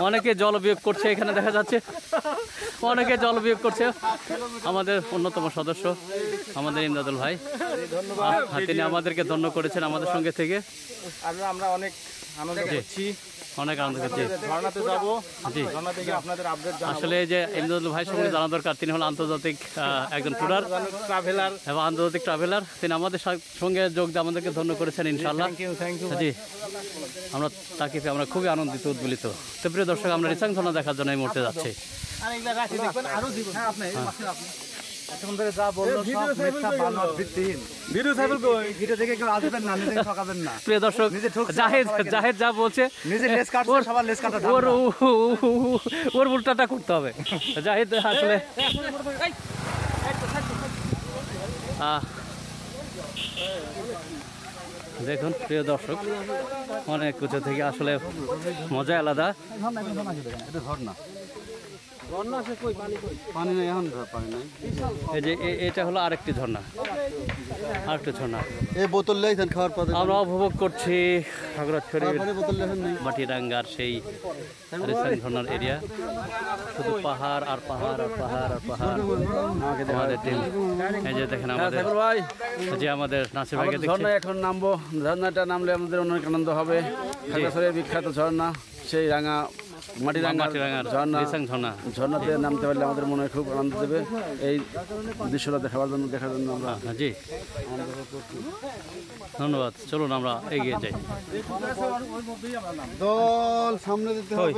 অনেকে জল বিয়োগ করছে, এখানে দেখা যাচ্ছে অনেকে জল বিয়োগ করছে। আমাদের অন্যতম সদস্য আমাদের ইমদাদুল ভাই, তিনি আমাদেরকে ধন্য করেছেন আমাদের সঙ্গে থেকে। আমরা অনেক আনন্দ করছি, অনেক আনন্দ করছি। ঝর্ণাতে যাবো, জি, ঝর্ণা থেকে আপনাদের আপডেট জানাবো। আসলে যে ইমদাদুল ভাই সঙ্গে জানা দরকার, তিনি হল আন্তর্জাতিক একজন ট্যুরার ট্রাভেলার এবং আন্তর্জাতিক ট্রাভেলার। তিনি আমাদের সঙ্গে যোগ দিয়ে আমাদেরকে ধন্য করেছেন ইনশাআল্লাহ। Thank you. জি, আমরা তাকে আমরা খুবই আনন্দিত, উদ্বেলিত। তো প্রিয় দর্শক, আমরা রিসাং ঝর্ণা দেখার জন্য এই মুহূর্তে যাচ্ছি। প্রিয় দর্শক, জাহেদ যা বলছে ওর উল্টাটা করতে হবে। জাহেদ আসলে দেখুন প্রিয় দর্শক, অনেক উঁচু থেকে আসলে মজা আলাদা। এই যে এটা হলো আরেকটি ঝর্ণা, এই বোতল লাইছেন খাওয়ার পরে আমরা উপভোগ করছি খাগড়াছড়ির মাটিরাঙ্গার সেই রিসাং ঝর্ণার এরিয়া। শুধু পাহাড় আর পাহাড় আর পাহাড় আর পাহাড়। আমাদের টিম, এই যে দেখেন আমাদের যে আমাদের নাসির ভাইকে ঝর্ণা এখন নামবো। ঝর্ণাটা নামলে আমাদের অনেক আনন্দ হবে। খাগড়াছড়ির বিখ্যাত ঝর্ণা, সেই রাঙা মাটিরাঙ্গার ঝর্ণা। ঝর্ণাতে নামতে পারলে আমাদের মনে খুব আনন্দ দেবে। এই দৃশ্যটা দেখার জন্য আমরা জি ধন্যবাদ। চলুন আমরা এগিয়ে যাই। দল সামনে দিতে হবে।